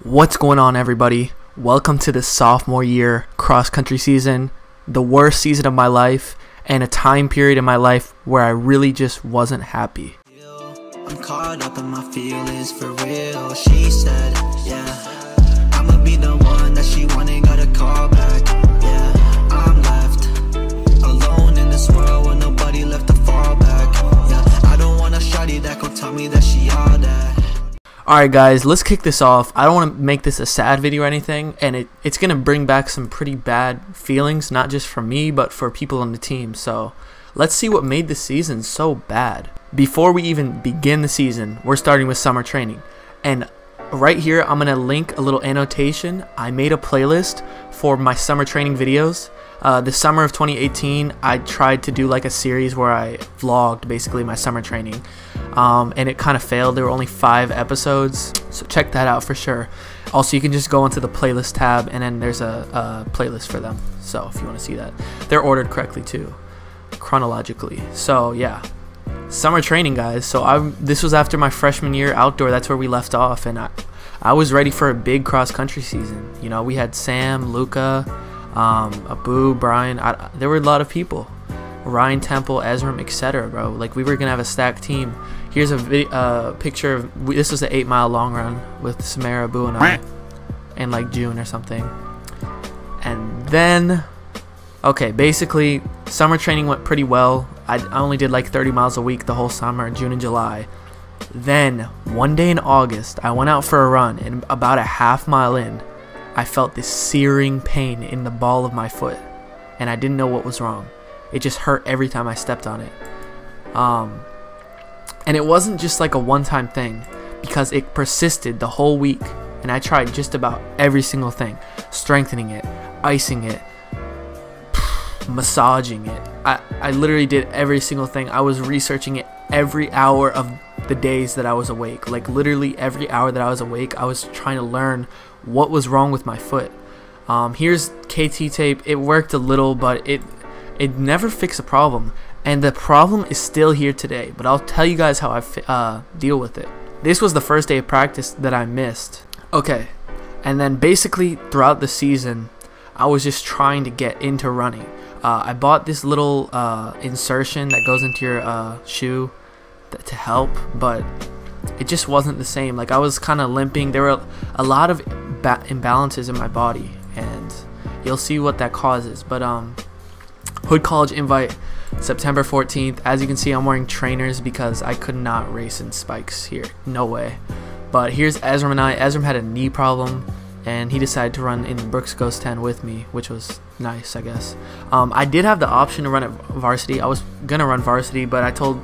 What's going on, everybody? Welcome to the sophomore year cross-country season, the worst season of my life, and a time period in my life where I really just wasn't happy. I'm caught up in my feelings for real. She said, yeah, I'ma be the one that she wanted, gotta call back. Yeah, I'm left alone in this world with nobody left to fall back. Yeah, I don't want a shawty that gon' tell me that she all that. Alright guys, let's kick this off. I don't want to make this a sad video or anything, and it's going to bring back some pretty bad feelings, not just for me, but for people on the team. So let's see what made the season so bad. Before we even begin the season, we're starting with summer training. And right here, I'm going to link a little annotation. I made a playlist for my summer training videos. The summer of 2018, I tried to do like a series where I vlogged basically my summer training. And it kind of failed. There were only 5 episodes, so check that out for sure. Also, you can just go into the playlist tab, and then there's a playlist for them. So if you want to see that, they're ordered correctly too, chronologically. So yeah, summer training, guys. So this was after my freshman year outdoor. That's where we left off, and I was ready for a big cross country season. You know, we had Sam, Luca, Abu, Brian. There were a lot of people. Ryan, Temple, Ezram, etc. Bro, like we were gonna have a stacked team. Here's a picture of this was an 8-mile long run with Samara, Abu, and I, in like June or something. And then, okay, basically summer training went pretty well. I only did like 30 miles a week the whole summer, June and July. Then one day in August, I went out for a run, and about a half-mile in, I felt this searing pain in the ball of my foot, and I didn't know what was wrong. It just hurt every time I stepped on it. And it wasn't just like a one-time thing, because it persisted the whole week, and I tried just about every single thing. Strengthening it, icing it, massaging it. I literally did every single thing. I was researching it every hour of the days that I was awake. Like literally every hour that I was awake, I was trying to learn what was wrong with my foot. Here's KT tape. It worked a little, but it never fixed the problem, and the problem is still here today, but I'll tell you guys how I deal with it. This was the first day of practice that I missed. Okay, and then basically throughout the season, I was just trying to get into running. I bought this little insertion that goes into your shoe to help, but it just wasn't the same. Like I was kind of limping. There were a lot of imbalances in my body, and you'll see what that causes. But Hood College Invite, September 14th. As you can see, I'm wearing trainers because I could not race in spikes here. No way. But here's Ezram and I. Ezram had a knee problem, and he decided to run in Brooks Ghost 10 with me, which was nice, I guess. I did have the option to run at varsity. I was going to run varsity, but I told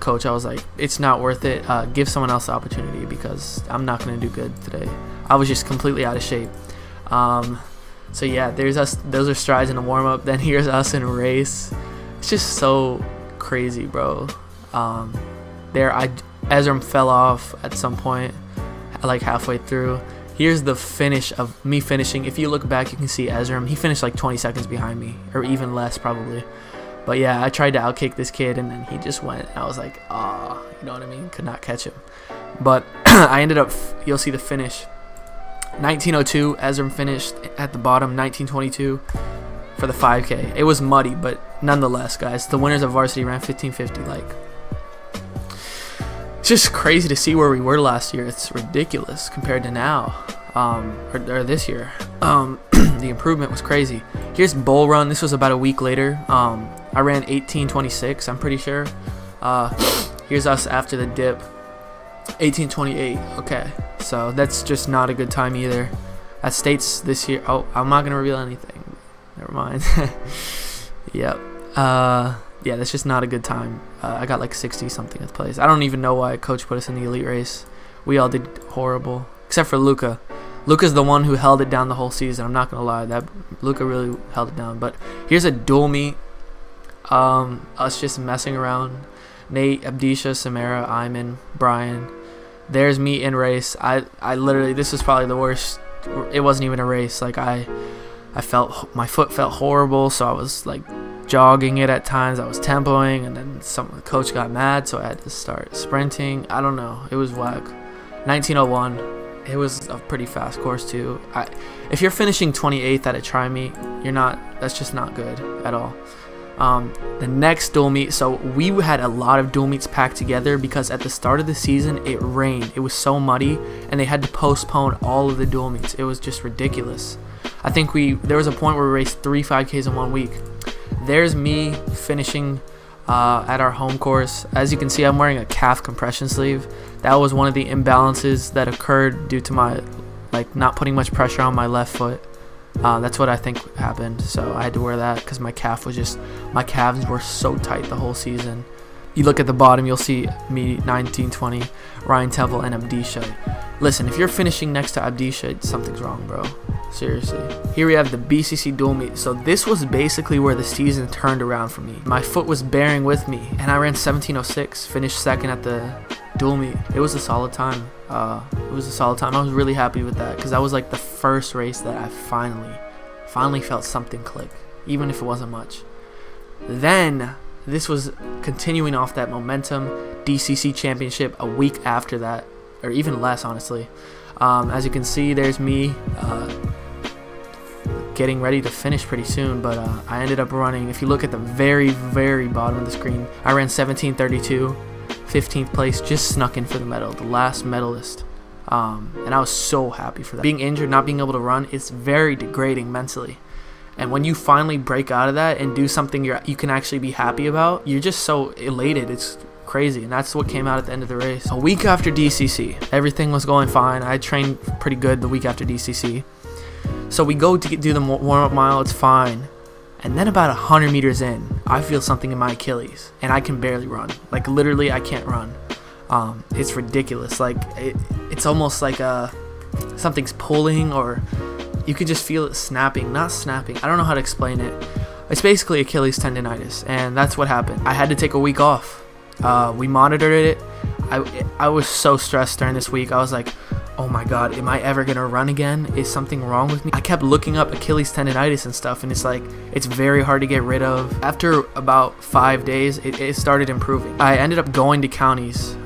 coach, I was like, it's not worth it. Give someone else the opportunity because I'm not going to do good today. I was just completely out of shape. So yeah, there's us. Those are strides in the warm-up. Then here's us in a race. It's just so crazy, bro. Ezram fell off at some point, like halfway through. Here's the finish of me finishing. If you look back, you can see Ezram. He finished like 20 seconds behind me, or even less probably. But yeah, I tried to outkick this kid, and then he just went. I was like, ah, you know what I mean? Could not catch him. But I ended up. You'll see the finish. 1902, Ezram finished at the bottom, 1922 for the 5K. It was muddy, but nonetheless, guys, the winners of varsity ran 15:50. Like, it's just crazy to see where we were last year. It's ridiculous compared to now, or this year. The improvement was crazy. Here's Bull Run. This was about a week later. I ran 18:26, I'm pretty sure. Here's us after the dip. 18:28. Okay, so that's just not a good time either. At states this year. Oh, I'm not gonna reveal anything. Never mind. Yep. Yeah, that's just not a good time. I got like 60 something at the place. I don't even know why coach put us in the elite race. We all did horrible, except for Luca. Luca's the one who held it down the whole season. I'm not gonna lie, that Luca really held it down. But here's a dual meet. Us just messing around. Nate, Abdisha, Samara, Iman, Brian. There's me in race. I literally, this was probably the worst. It wasn't even a race. Like I felt, my foot felt horrible, so I was like jogging it at times. I was tempoing, and then the coach got mad, so I had to start sprinting. I don't know. It was whack. 1901. It was a pretty fast course too. If you're finishing 28th at a tri meet, that's just not good at all. The next dual meet, so we had a lot of dual meets packed together because at the start of the season it rained. It was so muddy and they had to postpone all of the dual meets. It was just ridiculous. I think there was a point where we raced 3 5Ks in 1 week. There's me finishing at our home course. As you can see, I'm wearing a calf compression sleeve. That was one of the imbalances that occurred due to my not putting much pressure on my left foot. That's what I think happened. So I had to wear that because my calves were so tight the whole season. You look at the bottom, you'll see me, 1920, Ryan Temple, and Abdisha. Listen, if you're finishing next to Abdisha, something's wrong, bro. Seriously. Here we have the BCC dual meet. So this was basically where the season turned around for me. My foot was bearing with me, and I ran 17:06, finished second at the dual meet. It was a solid time. I was really happy with that because that was like the first race that I finally felt something click, even if it wasn't much. Then this was continuing off that momentum. DCC championship a week after that, or even less, honestly. As you can see, there's me getting ready to finish pretty soon, but I ended up running, if you look at the very bottom of the screen, I ran 17:32, 15th place, just snuck in for the medal, the last medalist. And I was so happy for that. Being injured, not being able to run, it's very degrading mentally. And when you finally break out of that and do something you can actually be happy about, you're just so elated. It's crazy, and that's what came out at the end of the race. A week after DCC, everything was going fine. I trained pretty good the week after DCC. So we go to do the warm-up mile, it's fine. And then about 100 meters in, I feel something in my Achilles, and I can barely run. Like, literally, I can't run. It's ridiculous. Like, it's almost like something's pulling, or you could just feel it snapping. Not snapping. I don't know how to explain it. It's basically Achilles tendonitis, and that's what happened. I had to take a week off. We monitored it. I was so stressed during this week. I was like, oh my god, am I ever gonna run again? Is something wrong with me? I kept looking up Achilles tendonitis and stuff, and it's very hard to get rid of. After about 5 days, it started improving. I ended up going to counties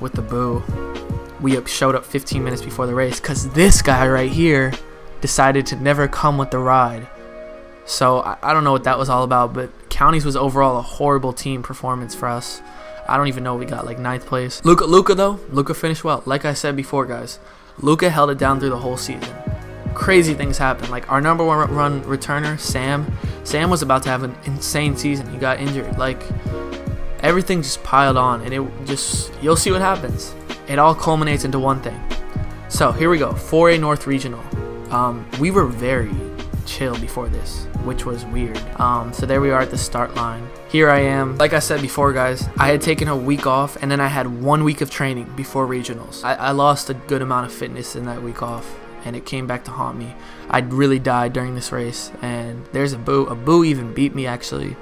with the boo. We showed up 15 minutes before the race because this guy right here decided to never come with the ride. So I don't know what that was all about, but counties was overall a horrible team performance for us. I don't even know, we got like 9th place. Luca finished well. Like I said before, guys, Luca held it down through the whole season. Crazy things happened. Like our #1 returner, Sam was about to have an insane season. He got injured. Like, everything just piled on, and you'll see what happens. It all culminates into one thing. So here we go, 4A North Regional. We were very chill before this, which was weird. So there we are at the start line. Here I am. Like I said before, guys, I had taken a week off, and then I had 1 week of training before regionals. I lost a good amount of fitness in that week off, and it came back to haunt me. I really died during this race, and there's a boo. A boo even beat me, actually,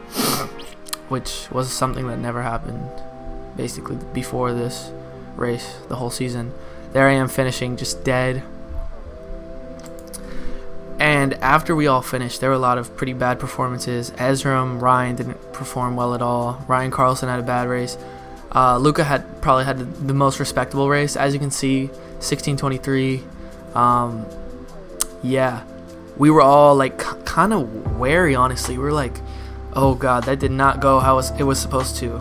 which was something that never happened basically before this race, the whole season. There I am finishing just dead. And after we all finished, there were a lot of pretty bad performances. Ryan didn't perform well at all. Ryan Carlson had a bad race. Luca probably had the most respectable race. As you can see, 16:23. Yeah, we were all like kind of wary, honestly. We were like, oh god, that did not go how it was supposed to.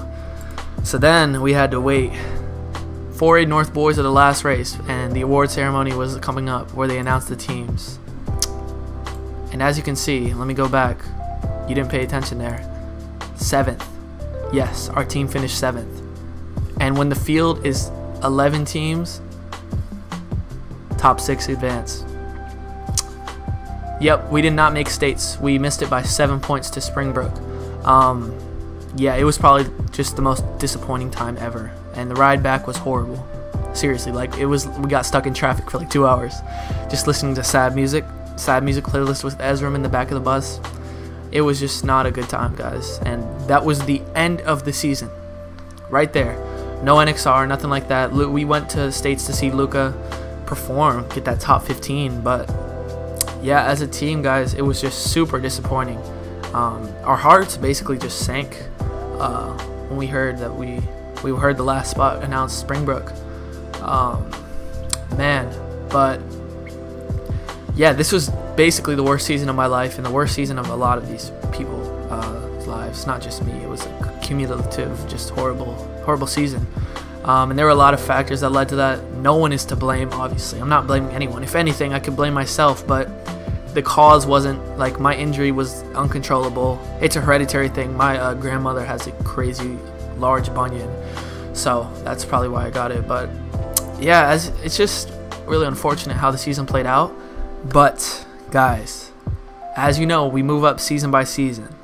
So then we had to wait. 4A North boys are the last race, and the award ceremony was coming up where they announced the teams. And as you can see, let me go back. You didn't pay attention there. 7th. Yes, our team finished 7th. And when the field is 11 teams, top 6 advance. Yep, we did not make states. We missed it by 7 points to Springbrook. Yeah, it was probably just the most disappointing time ever. And the ride back was horrible. Seriously, like we got stuck in traffic for like 2 hours. Just listening to sad music playlist with Ezram in the back of the bus. It was just not a good time, guys. And that was the end of the season. Right there. No NXR, nothing like that. We went to states to see Luca perform, get that top 15. But yeah, as a team, guys, it was just super disappointing. Our hearts basically just sank when we heard that we heard the last spot announced Springbrook. Man, But yeah, this was basically the worst season of my life and the worst season of a lot of these people's lives. Not just me. It was a cumulative, just horrible season. And there were a lot of factors that led to that. No one is to blame, obviously. I'm not blaming anyone. If anything, I could blame myself, but the cause wasn't, like, my injury was uncontrollable. It's a hereditary thing. My grandmother has a crazy large bunion, so that's probably why I got it. But yeah, it's just really unfortunate how the season played out. But guys, as you know, we move up season by season,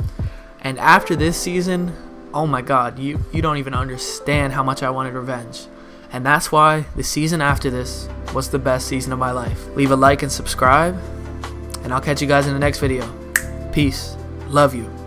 and after this season, oh my god, you don't even understand how much I wanted revenge. And that's why the season after this was the best season of my life. Leave a like and subscribe, and I'll catch you guys in the next video. Peace. Love you.